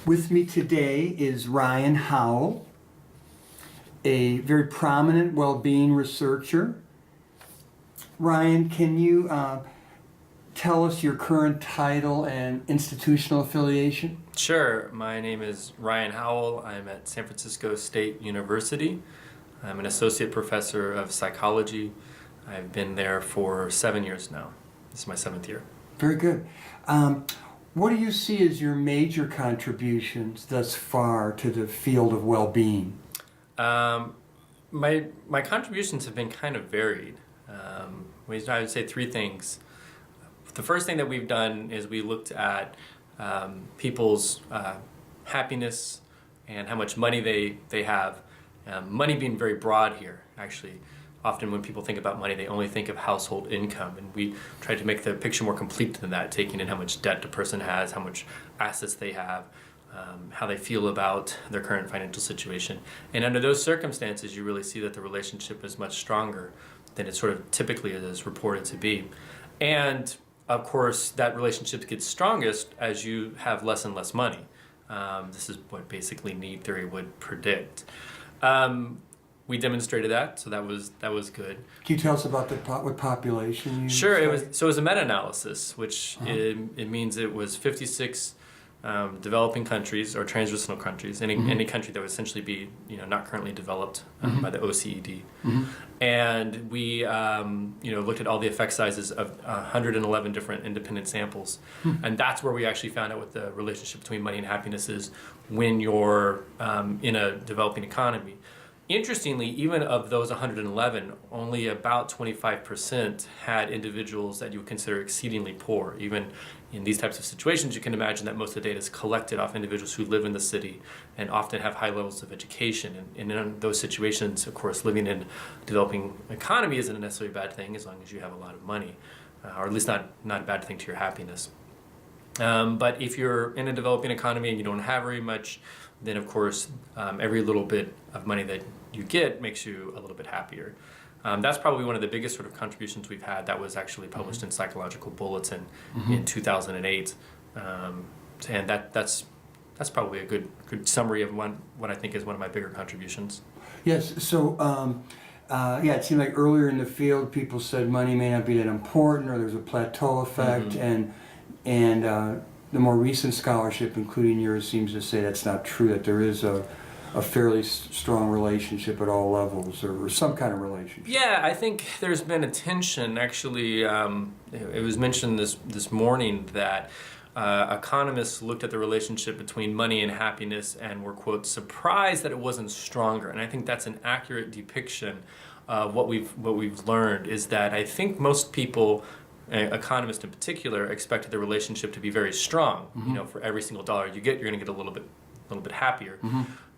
With me today is Ryan Howell, a very prominent well-being researcher. Ryan, can you tell us your current title and institutional affiliation? Sure. My name is Ryan Howell. I'm at San Francisco State University. I'm an associate professor of psychology. I've been there for 7 years now. This is my 7th year. Very good. What do you see as your major contributions thus far to the field of well-being? My contributions have been kind of varied. I would say 3 things. The first thing that we've done is we looked at people's happiness and how much money they have. Money being very broad here, actually. Often when people think about money, they only think of household income, and we try to make the picture more complete than that, taking in how much debt the person has, how much assets they have, how they feel about their current financial situation. And under those circumstances, you really see that the relationship is much stronger than it sort of typically is reported to be. And of course, that relationship gets strongest as you have less and less money. This is what basically need theory would predict. We demonstrated that, so that was good. Can you tell us about what population you Sure. studied? It was a meta-analysis, which it means it was 56 developing countries or transitional countries, any country that would essentially be not currently developed by the OECD, and we looked at all the effect sizes of 111 different independent samples, and that's where we actually found out what the relationship between money and happiness is when you're in a developing economy. Interestingly, even of those 111, only about 25% had individuals that you would consider exceedingly poor. Even in these types of situations, you can imagine that most of the data is collected off individuals who live in the city and often have high levels of education. And in those situations, of course, living in a developing economy isn't necessarily a bad thing as long as you have a lot of money, or at least not a bad thing to your happiness. But if you're in a developing economy and you don't have very much, then of course every little bit of money that you get makes you a little bit happier. That's probably one of the biggest sort of contributions we've had. That was actually published in Psychological Bulletin in 2008, and that's probably a good summary of what I think is one of my bigger contributions. Yes, so it seemed like earlier in the field people said money may not be that important, or there's a plateau effect, and the more recent scholarship, including yours, seems to say that's not true, that there is a fairly strong relationship at all levels, or some kind of relationship. Yeah, I think there's been a tension. Actually, it was mentioned this morning that economists looked at the relationship between money and happiness and were, quote, surprised that it wasn't stronger. And I think that's an accurate depiction of what we've learned, is that I think most people, economists in particular, expected the relationship to be very strong. For every single dollar you get, you're going to get a little bit happier.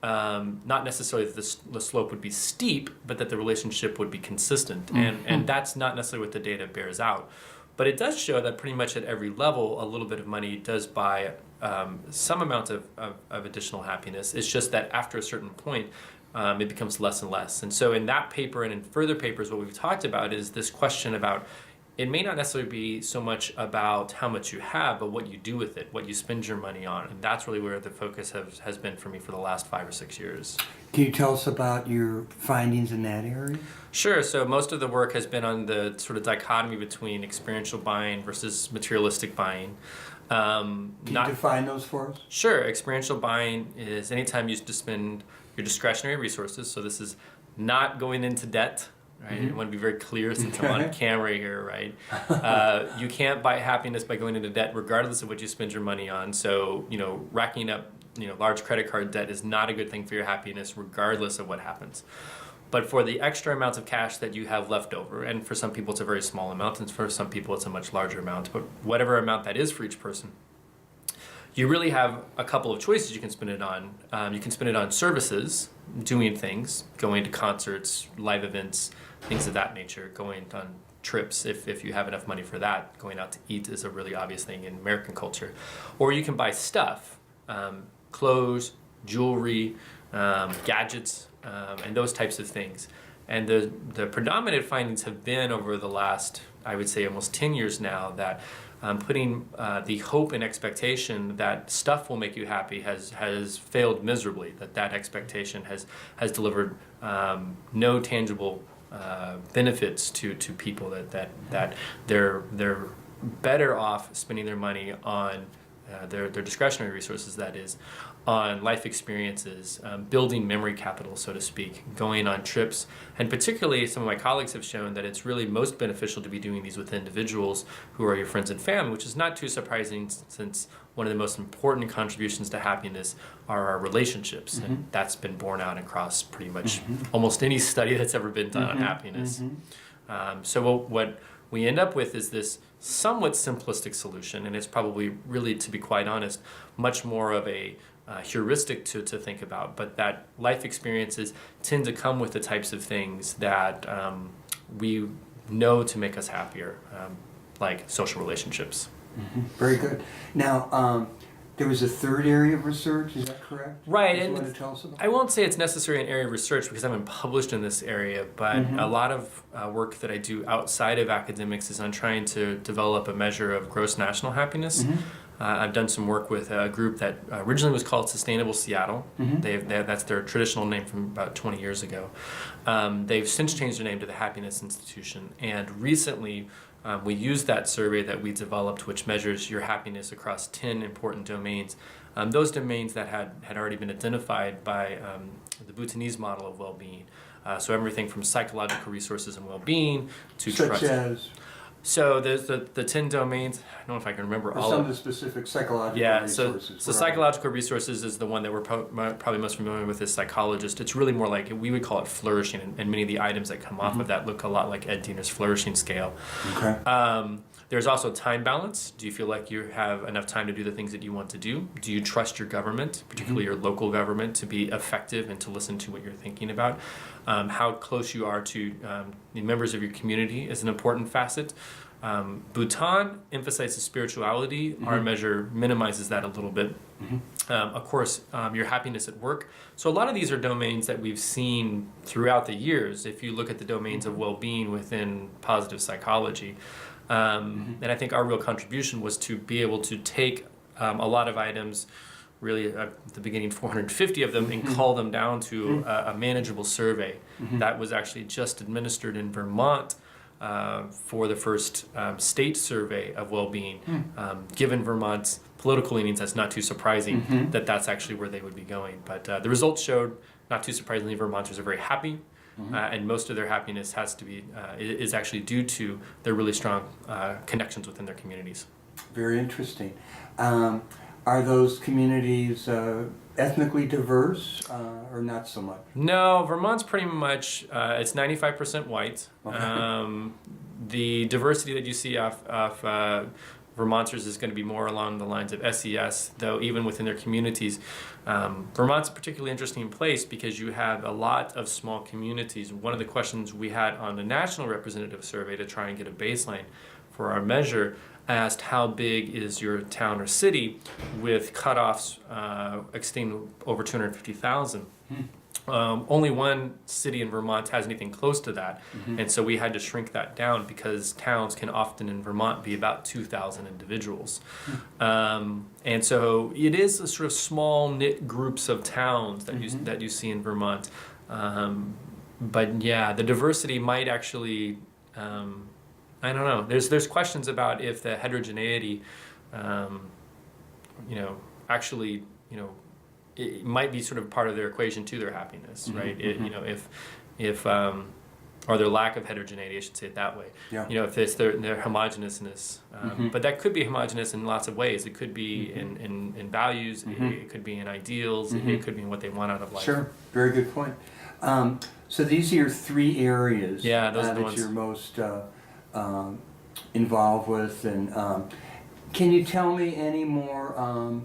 Not necessarily that the slope would be steep, but that the relationship would be consistent. And that's not necessarily what the data bears out. But it does show that pretty much at every level, a little bit of money does buy some amount of additional happiness. It's just that after a certain point, it becomes less and less. And so in that paper and in further papers, what we've talked about is this question about, it may not necessarily be so much about how much you have, but what you do with it, what you spend your money on. And that's really where the focus has been for me for the last 5 or 6 years. Can you tell us about your findings in that area? Sure. So most of the work has been on the sort of dichotomy between experiential buying versus materialistic buying. Can you define those for us? Sure. Experiential buying is anytime you just spend your discretionary resources. So this is not going into debt. Right? I want to be very clear since I'm on camera here, right? You can't buy happiness by going into debt regardless of what you spend your money on. So, racking up, large credit card debt is not a good thing for your happiness regardless of what happens. But for the extra amounts of cash that you have left over, and for some people it's a very small amount, and for some people it's a much larger amount, but whatever amount that is for each person, you really have a couple of choices you can spend it on. You can spend it on services, doing things, going to concerts, live events, things of that nature, going on trips if you have enough money for that. Going out to eat is a really obvious thing in American culture. Or you can buy stuff, clothes, jewelry, gadgets, and those types of things. And the predominant findings have been over the last, I would say, almost 10 years now, that putting the hope and expectation that stuff will make you happy has failed miserably. That expectation has delivered no tangible benefits to people. That they're better off spending their money on their discretionary resources, that is, on life experiences, building memory capital, so to speak, going on trips. And particularly, some of my colleagues have shown that it's really most beneficial to be doing these with individuals who are your friends and family, which is not too surprising, since one of the most important contributions to happiness are our relationships. And that's been borne out across pretty much almost any study that's ever been done on happiness. So what we end up with is this somewhat simplistic solution, and it's probably, really, to be quite honest, much more of a heuristic to think about, but that life experiences tend to come with the types of things that we know to make us happier, like social relationships. Very good. Now, there was a third area of research, is that correct? Right. You And want to tell us about? I won't say it's necessarily an area of research because I haven't published in this area, but a lot of work that I do outside of academics is on trying to develop a measure of gross national happiness. I've done some work with a group that originally was called Sustainable Seattle. That's their traditional name from about 20 years ago. They've since changed their name to the Happiness Institution, and recently we used that survey that we developed, which measures your happiness across 10 important domains. Those domains that had already been identified by the Bhutanese model of well-being. So everything from psychological resources and well-being to Such trust. as? So there's the 10 domains. I don't know if I can remember all some of of the specific psychological resources. So psychological resources is the one that we're probably most familiar with as psychologists. It's really more like, we would call it flourishing, and many of the items that come off of that look a lot like Ed Diener's flourishing scale. Okay. There's also time balance. Do you feel like you have enough time to do the things that you want to do? Do you trust your government, particularly your local government, to be effective and to listen to what you're thinking about? How close you are to the members of your community is an important facet. Bhutan emphasizes spirituality. Our measure minimizes that a little bit. Of course, your happiness at work. So a lot of these are domains that we've seen throughout the years, if you look at the domains of well-being within positive psychology. And I think our real contribution was to be able to take a lot of items, really at the beginning 450 of them, and call them down to a manageable survey. That was actually just administered in Vermont for the first state survey of well-being. Given Vermont's political leanings, that's not too surprising that that's actually where they would be going. But the results showed, not too surprisingly, Vermonters are very happy. And most of their happiness is actually due to their really strong connections within their communities. Very interesting. Are those communities ethnically diverse or not so much? No, Vermont's pretty much, it's 95% white. Okay. The diversity that you see off Vermonters is going to be more along the lines of SES, though even within their communities. Vermont's a particularly interesting place because you have a lot of small communities. One of the questions we had on the national representative survey to try and get a baseline for our measure asked how big is your town or city, with cutoffs extending over 250,000. Only one city in Vermont has anything close to that, and so we had to shrink that down because towns can often in Vermont be about 2,000 individuals. And so it is a sort of small knit groups of towns that you see in Vermont. But yeah, the diversity might actually, I don't know. There's questions about if the heterogeneity, actually, it might be sort of part of their equation to their happiness, right? If or their lack of heterogeneity, I should say it that way. Yeah. If it's their homogeneousness, but that could be homogeneous in lots of ways. It could be in values. It could be in ideals. It could be in what they want out of life. Sure. Very good point. So these are your three areas Yeah, those are the that ones you're most involved with, and can you tell me any more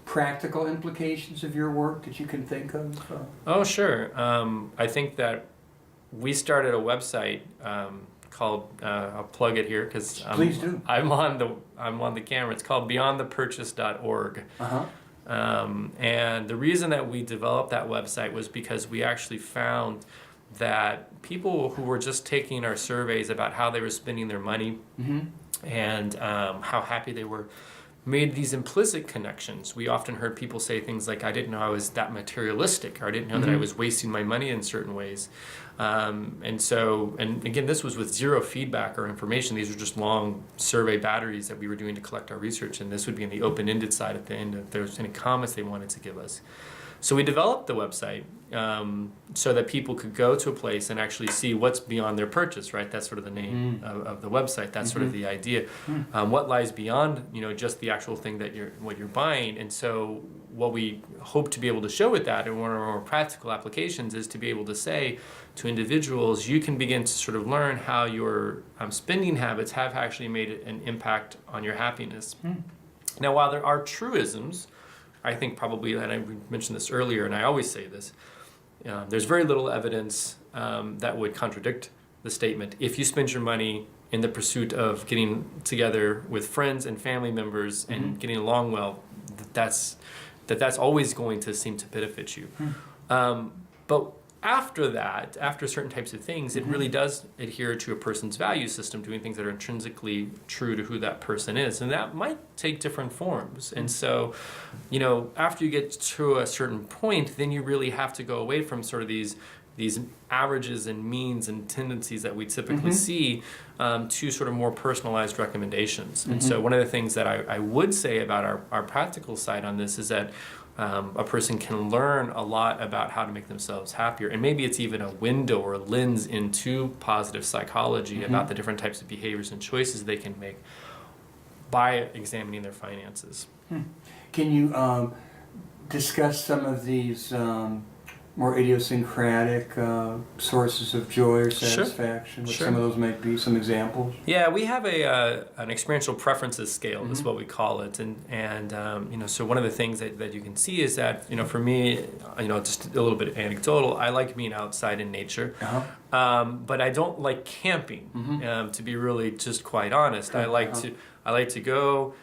practical implications of your work that you can think of? Oh, sure. I think that we started a website called, I'll plug it here because Please do. I'm on the camera. It's called beyondthepurchase.org. And the reason that we developed that website was because we actually found that people who were just taking our surveys about how they were spending their money and how happy they were, made these implicit connections. We often heard people say things like, I didn't know I was that materialistic, or I didn't know that I was wasting my money in certain ways. And again, this was with zero feedback or information. These were just long survey batteries that we were doing to collect our research, and this would be in the open-ended side at the end if there was any comments they wanted to give us. So we developed the website so that people could go to a place and actually see what's beyond their purchase, right? That's sort of the name of the website. That's sort of the idea. What lies beyond, just the actual thing that what you're buying. And so what we hope to be able to show with that, and one of our more practical applications, is to be able to say to individuals, you can begin to sort of learn how your spending habits have actually made an impact on your happiness. Now, while there are truisms, I think probably, and I mentioned this earlier, and I always say this, there's very little evidence that would contradict the statement. If you spend your money in the pursuit of getting together with friends and family members and getting along well, that's always going to seem to benefit you. But after that, after certain types of things, it really does adhere to a person's value system, doing things that are intrinsically true to who that person is. And that might take different forms. And so, after you get to a certain point, then you really have to go away from sort of these averages and means and tendencies that we typically see to sort of more personalized recommendations. And so one of the things that I would say about our practical side on this is that a person can learn a lot about how to make themselves happier. And maybe it's even a window or a lens into positive psychology about the different types of behaviors and choices they can make by examining their finances. Can you discuss some of these more idiosyncratic sources of joy or satisfaction? What some of those might be, some examples? Yeah, we have an experiential preferences scale, is what we call it. And so one of the things that you can see is that, for me, just a little bit anecdotal, I like being outside in nature. But I don't like camping, to be really just quite honest. I like to go,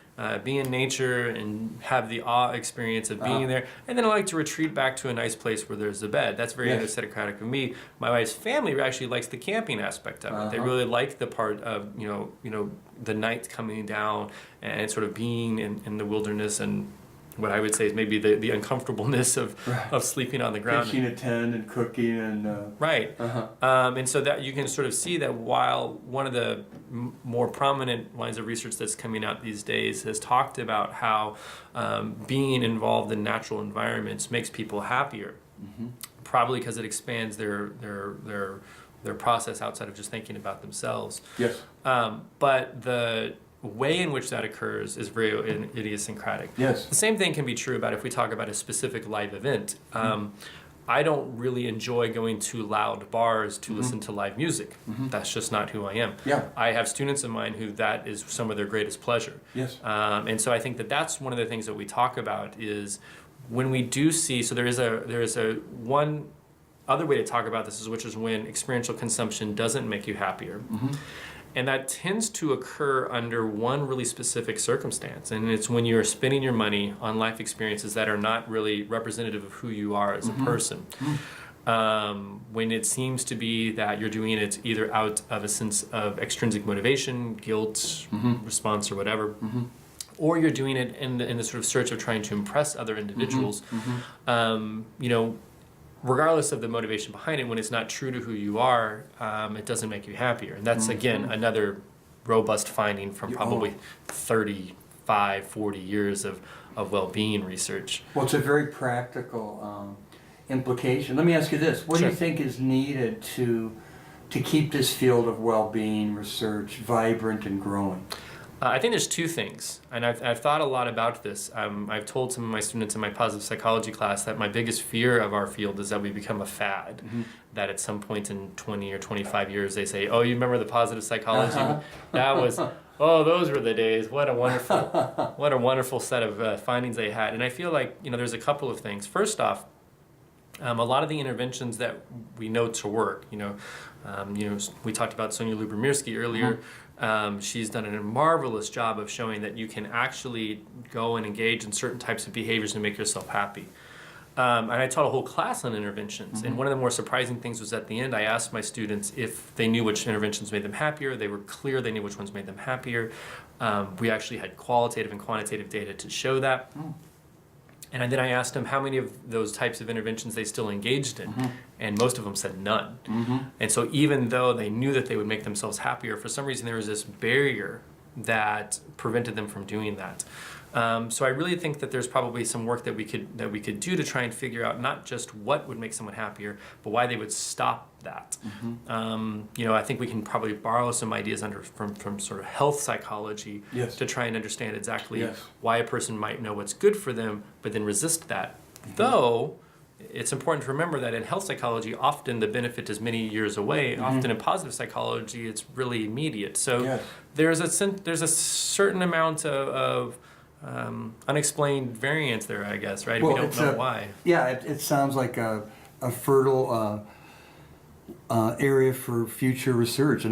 be in nature and have the awe experience of being there. And then I like to retreat back to a nice place where there's a bed. That's very idiosyncratic of me. My wife's family actually likes the camping aspect of it. They really like the part of, the night coming down and sort of being in the wilderness, and what I would say is maybe the uncomfortableness of sleeping on the ground. Pitching a tent and cooking and... Right. And so that you can sort of see that while one of the more prominent lines of research that's coming out these days has talked about how being involved in natural environments makes people happier, probably because it expands their process outside of just thinking about themselves. Yes. But the way in which that occurs is very idiosyncratic. Yes. The same thing can be true about if we talk about a specific live event. I don't really enjoy going to loud bars to listen to live music. That's just not who I am. Yeah. I have students of mine who that is some of their greatest pleasure. Yes. And so I think that's one of the things that we talk about is when we do see, so there is a one other way to talk about this, which is when experiential consumption doesn't make you happier. And that tends to occur under one really specific circumstance. And it's when you're spending your money on life experiences that are not really representative of who you are as a person. When it seems to be that you're doing it either out of a sense of extrinsic motivation, guilt, response, or whatever, or you're doing it in the sort of search of trying to impress other individuals. Regardless of the motivation behind it, when it's not true to who you are, it doesn't make you happier. And that's, again, another robust finding from probably 35, 40 years of well-being research. Well, it's a very practical implication. Let me ask you this. What do you think is needed to keep this field of well-being research vibrant and growing? I think there's two things, and I've thought a lot about this. I've told some of my students in my positive psychology class that my biggest fear of our field is that we become a fad, that at some point in 20 or 25 years they say, oh, you remember the positive psychology? That was, oh, those were the days. What a wonderful set of findings they had. And I feel like, there's a couple of things. First off, a lot of the interventions that we know to work, we talked about Sonia Lubomirsky earlier. She's done a marvelous job of showing that you can actually go and engage in certain types of behaviors and make yourself happy. And I taught a whole class on interventions. And one of the more surprising things was at the end, I asked my students if they knew which interventions made them happier. They were clear they knew which ones made them happier. We actually had qualitative and quantitative data to show that. And then I asked them how many of those types of interventions they still engaged in. And most of them said none. And so even though they knew that they would make themselves happier, for some reason there was this barrier that prevented them from doing that. So I really think that there's probably some work that we could do to try and figure out not just what would make someone happier, but why they would stop that. I think we can probably borrow some ideas from sort of health psychology to try and understand exactly why a person might know what's good for them, but then resist that. Though it's important to remember that in health psychology, often the benefit is many years away. Often in positive psychology, it's really immediate. So there's a certain amount of unexplained variance there, I guess, right? Well, we don't know why. Yeah, it sounds like a fertile area for future research,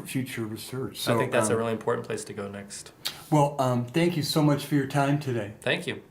future research. So, I think that's a really important place to go next. Well, thank you so much for your time today. Thank you.